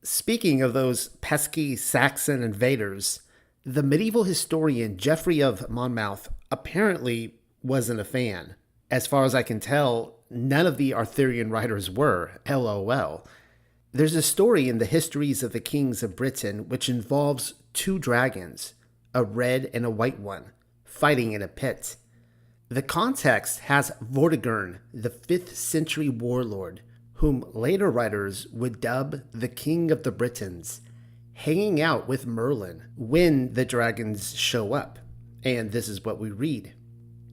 Speaking of those pesky Saxon invaders, the medieval historian Geoffrey of Monmouth apparently wasn't a fan. As far as I can tell, none of the Arthurian writers were, lol. There's a story in the Histories of the Kings of Britain which involves two dragons, a red and a white one, fighting in a pit. The context has Vortigern, the 5th century warlord, whom later writers would dub the King of the Britons, hanging out with Merlin when the dragons show up. And this is what we read.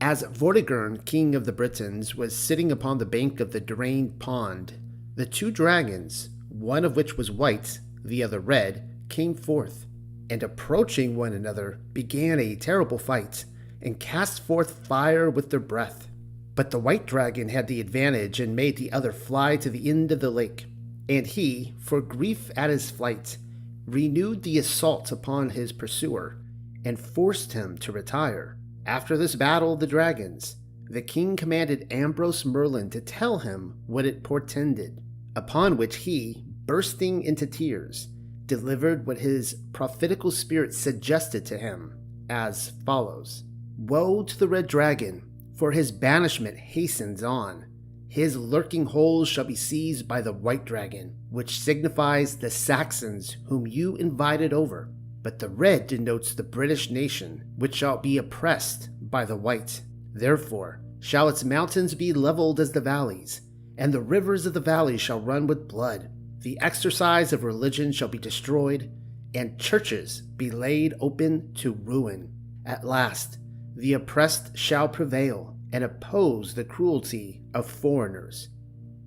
As Vortigern, King of the Britons, was sitting upon the bank of the drained pond, the two dragons, one of which was white, the other red, came forth, and approaching one another, began a terrible fight, and cast forth fire with their breath. But the white dragon had the advantage and made the other fly to the end of the lake, and he, for grief at his flight, renewed the assault upon his pursuer, and forced him to retire. After this battle of the dragons, the king commanded Ambrose Merlin to tell him what it portended, upon which he, bursting into tears, delivered what his prophetical spirit suggested to him, as follows. Woe to the red dragon, for his banishment hastens on. His lurking holes shall be seized by the white dragon, which signifies the Saxons whom you invited over. But the red denotes the British nation, which shall be oppressed by the white. Therefore shall its mountains be leveled as the valleys, and the rivers of the valleys shall run with blood. The exercise of religion shall be destroyed, and churches be laid open to ruin. At last, the oppressed shall prevail and oppose the cruelty of foreigners.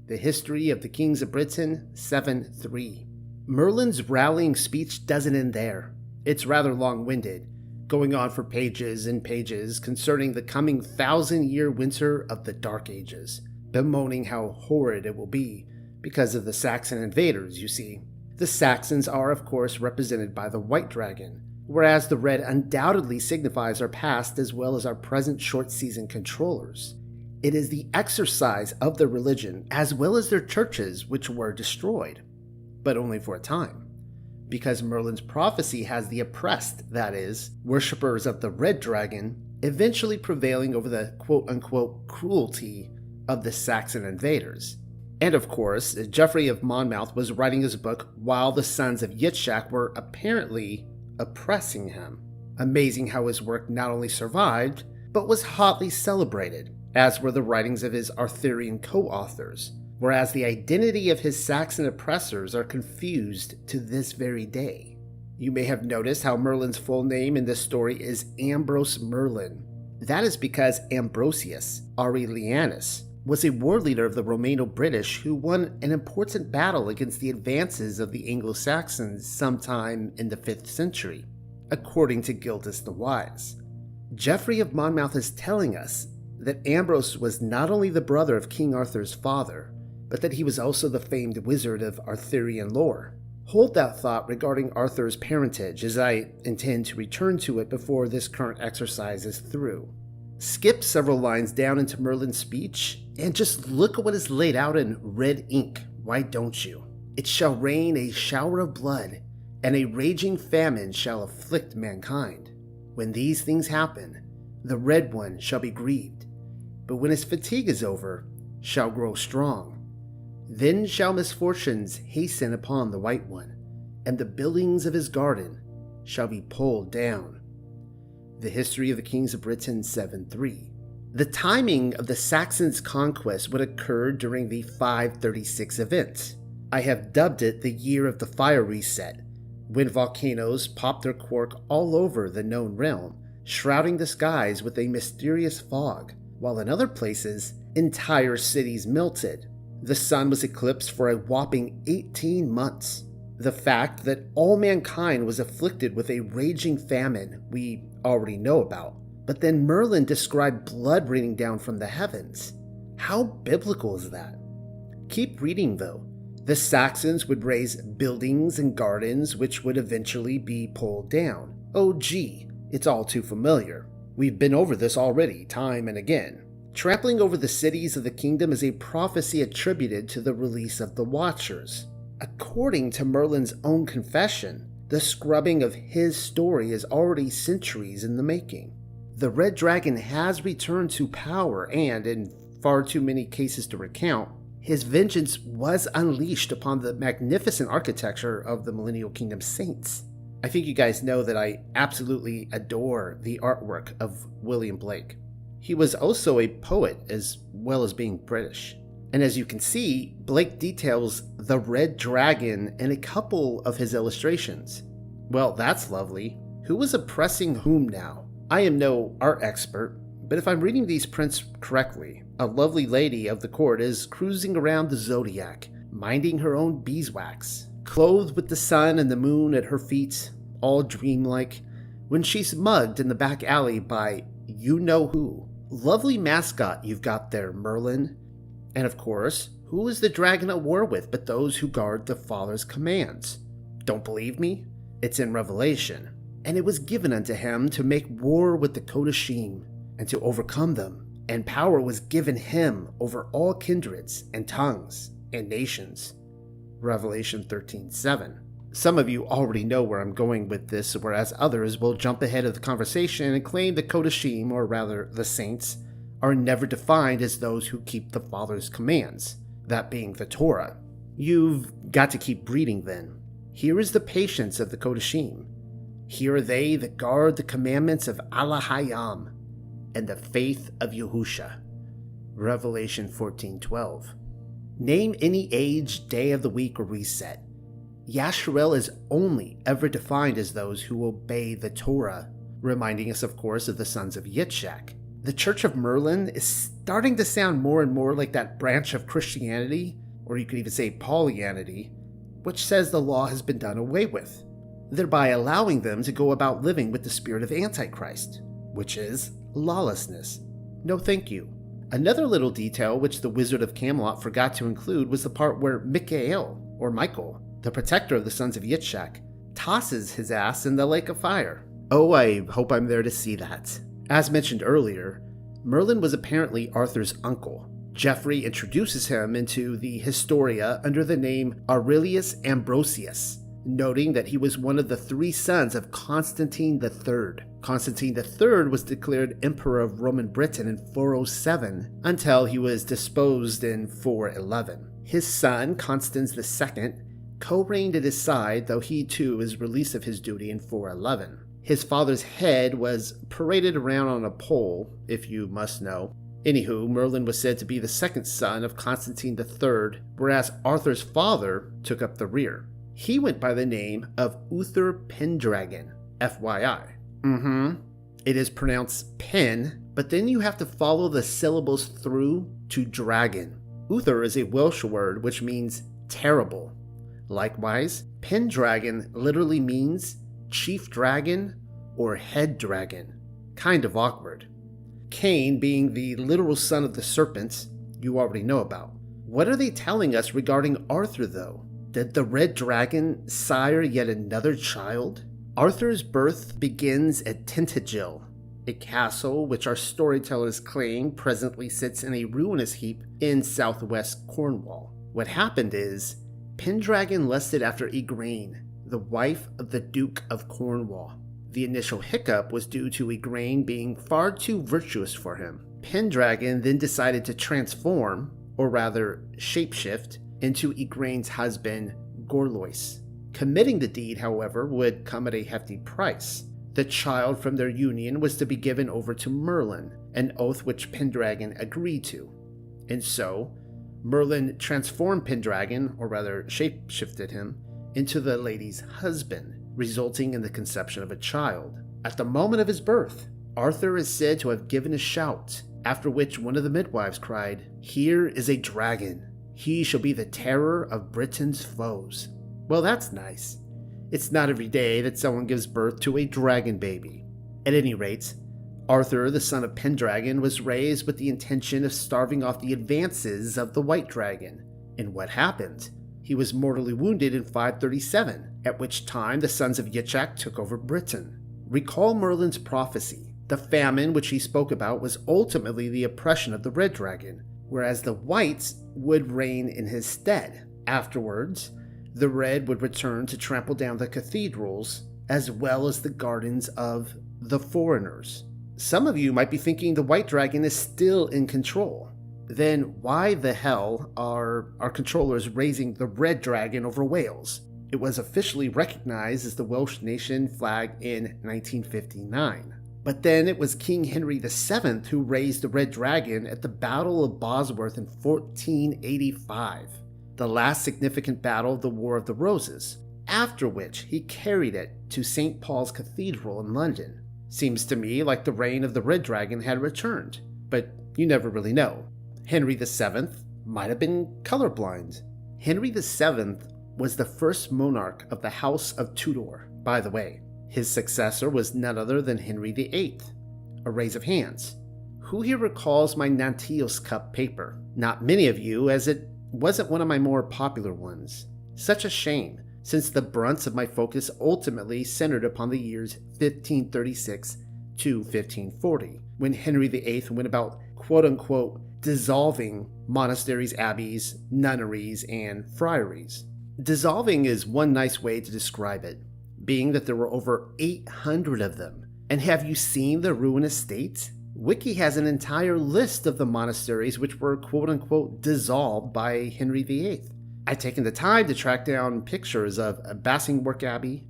The History of the Kings of Britain 7:3. Merlin's rallying speech doesn't end there. It's rather long-winded, going on for pages and pages concerning the coming 1,000-year winter of the Dark Ages, bemoaning how horrid it will be because of the Saxon invaders, you see. The Saxons are, of course, represented by the white dragon, whereas the red undoubtedly signifies our past as well as our present short-season controllers. It is the exercise of their religion as well as their churches which were destroyed, but only for a time, because Merlin's prophecy has the oppressed, that is, worshippers of the red dragon, eventually prevailing over the quote-unquote cruelty of the Saxon invaders. And of course, Geoffrey of Monmouth was writing his book while the sons of Yitzhak were apparently oppressing him. Amazing how his work not only survived, but was hotly celebrated, as were the writings of his Arthurian co-authors, whereas the identity of his Saxon oppressors are confused to this very day. You may have noticed how Merlin's full name in this story is Ambrose Merlin. That is because Ambrosius Aurelianus was a war leader of the Romano-British who won an important battle against the advances of the Anglo-Saxons sometime in the 5th century, according to Gildas the Wise. Geoffrey of Monmouth is telling us that Ambrose was not only the brother of King Arthur's father, but that he was also the famed wizard of Arthurian lore. Hold that thought regarding Arthur's parentage, as I intend to return to it before this current exercise is through. Skip several lines down into Merlin's speech, and just look at what is laid out in red ink, why don't you? It shall rain a shower of blood, and a raging famine shall afflict mankind. When these things happen, the red one shall be grieved, but when his fatigue is over, shall grow strong. Then shall misfortunes hasten upon the white one, and the buildings of his garden shall be pulled down. The History of the Kings of Britain 7:3. The timing of the Saxons' conquest would occur during the 536 event. I have dubbed it the Year of the Fire Reset, when volcanoes popped their cork all over the known realm, shrouding the skies with a mysterious fog, while in other places, entire cities melted. The sun was eclipsed for a whopping 18 months. The fact that all mankind was afflicted with a raging famine we already know about, but then Merlin described blood raining down from the heavens. How biblical is that? Keep reading though. The Saxons would raise buildings and gardens which would eventually be pulled down. Oh gee, it's all too familiar. We've been over this already, time and again. Trampling over the cities of the kingdom is a prophecy attributed to the release of the Watchers. According to Merlin's own confession, the scrubbing of his story is already centuries in the making. The Red Dragon has returned to power and, in far too many cases to recount, his vengeance was unleashed upon the magnificent architecture of the Millennial Kingdom saints. I think you guys know that I absolutely adore the artwork of William Blake. He was also a poet as well as being British. And as you can see, Blake details the Red Dragon in a couple of his illustrations. Well, that's lovely. Who was oppressing whom now? I am no art expert, but if I'm reading these prints correctly, a lovely lady of the court is cruising around the zodiac, minding her own beeswax, clothed with the sun and the moon at her feet, all dreamlike, when she's mugged in the back alley by you-know-who. Lovely mascot you've got there, Merlin. And of course, who is the dragon at war with but those who guard the Father's commands? Don't believe me? It's in Revelation. And it was given unto him to make war with the Kodashim, and to overcome them. And power was given him over all kindreds, and tongues, and nations. Revelation 13:7. Some of you already know where I'm going with this, whereas others will jump ahead of the conversation and claim the Kodashim, or rather the saints, are never defined as those who keep the Father's commands, that being the Torah. You've got to keep reading then. Here is the patience of the Kodashim. Here are they that guard the commandments of Allah Hayam and the faith of Yahusha. Revelation 14:12. Name any age, day of the week, or reset. Yasharel is only ever defined as those who obey the Torah, reminding us, of course, of the sons of Yitzhak. The Church of Merlin is starting to sound more and more like that branch of Christianity, or you could even say Pollyanity, which says the law has been done away with, thereby allowing them to go about living with the spirit of Antichrist, which is lawlessness. No thank you. Another little detail which the Wizard of Camelot forgot to include was the part where Michael, or Michael, the protector of the sons of Yitzhak, tosses his ass in the lake of fire. Oh, I hope I'm there to see that. As mentioned earlier, Merlin was apparently Arthur's uncle. Geoffrey introduces him into the Historia under the name Aurelius Ambrosius, noting that he was one of the 3 sons of Constantine III. Constantine III was declared Emperor of Roman Britain in 407 until he was deposed in 411. His son, Constans II, co-reigned at his side, though he too is released of his duty in 411. His father's head was paraded around on a pole, if you must know. Anywho, Merlin was said to be the second son of Constantine III, whereas Arthur's father took up the rear. He went by the name of Uther Pendragon, FYI. It is pronounced Pen, but then you have to follow the syllables through to dragon. Uther is a Welsh word which means terrible. Likewise, Pendragon literally means chief dragon or head dragon. Kind of awkward. Cain being the literal son of the serpent, you already know about. What are they telling us regarding Arthur though? Did the red dragon sire yet another child? Arthur's birth begins at Tintagel, a castle which our storytellers claim presently sits in a ruinous heap in southwest Cornwall. What happened is, Pendragon lusted after Igraine, the wife of the Duke of Cornwall. The initial hiccup was due to Igraine being far too virtuous for him. Pendragon then decided to transform, or rather shapeshift, into Igraine's husband, Gorlois. Committing the deed, however, would come at a hefty price. The child from their union was to be given over to Merlin, an oath which Pendragon agreed to. And so, Merlin transformed Pendragon, or rather shapeshifted him, into the lady's husband, resulting in the conception of a child. At the moment of his birth, Arthur is said to have given a shout, after which one of the midwives cried, "Here is a dragon. He shall be the terror of Britain's foes." Well, that's nice. It's not every day that someone gives birth to a dragon baby. At any rate, Arthur, the son of Pendragon, was raised with the intention of starving off the advances of the White Dragon. And what happened? He was mortally wounded in 537, at which time the sons of Yitzhak took over Britain. Recall Merlin's prophecy. The famine which he spoke about was ultimately the oppression of the Red Dragon, whereas the Whites would reign in his stead. Afterwards, The red would return to trample down the cathedrals, as well as the gardens of the foreigners. Some of you might be thinking the white dragon is still in control. Then why the hell are our controllers raising the red dragon over Wales? It was officially recognized as the Welsh nation flag in 1959. But then it was King Henry VII who raised the red dragon at the Battle of Bosworth in 1485, the last significant battle of the War of the Roses, after which he carried it to St. Paul's Cathedral in London. Seems to me like the reign of the red dragon had returned, but you never really know. Henry VII might have been colorblind. Henry VII was the first monarch of the House of Tudor, by the way. His successor was none other than Henry VIII. A raise of hands. Who here recalls my Nantios Cup paper? Not many of you, as it wasn't one of my more popular ones. Such a shame, since the brunt of my focus ultimately centered upon the years 1536 to 1540, when Henry VIII went about quote-unquote dissolving monasteries, abbeys, nunneries, and friaries. Dissolving is one nice way to describe it, being that there were over 800 of them. And have you seen the ruinous state? Wiki has an entire list of the monasteries which were quote-unquote dissolved by Henry VIII. I've taken the time to track down pictures of Bassingbourn Abbey,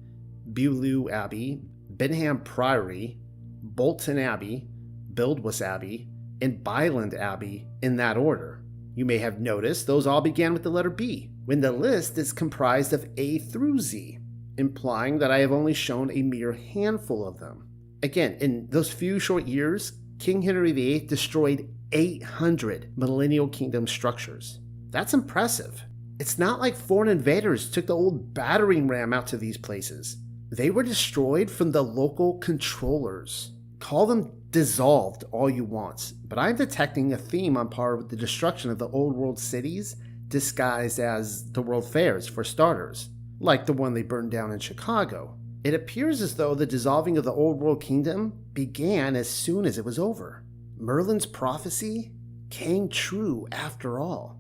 Beaulieu Abbey, Benham Priory, Bolton Abbey, Buildwas Abbey, and Byland Abbey in that order. You may have noticed those all began with the letter B, when the list is comprised of A through Z, implying that I have only shown a mere handful of them. Again, in those few short years, King Henry VIII destroyed 800 Millennial Kingdom structures. That's impressive. It's not like foreign invaders took the old battering ram out to these places. They were destroyed from the local controllers. Call them dissolved all you want, but I'm detecting a theme on par with the destruction of the old world cities disguised as the world fairs for starters, like the one they burned down in Chicago. It appears as though the dissolving of the old world kingdom began as soon as it was over. Merlin's prophecy came true after all.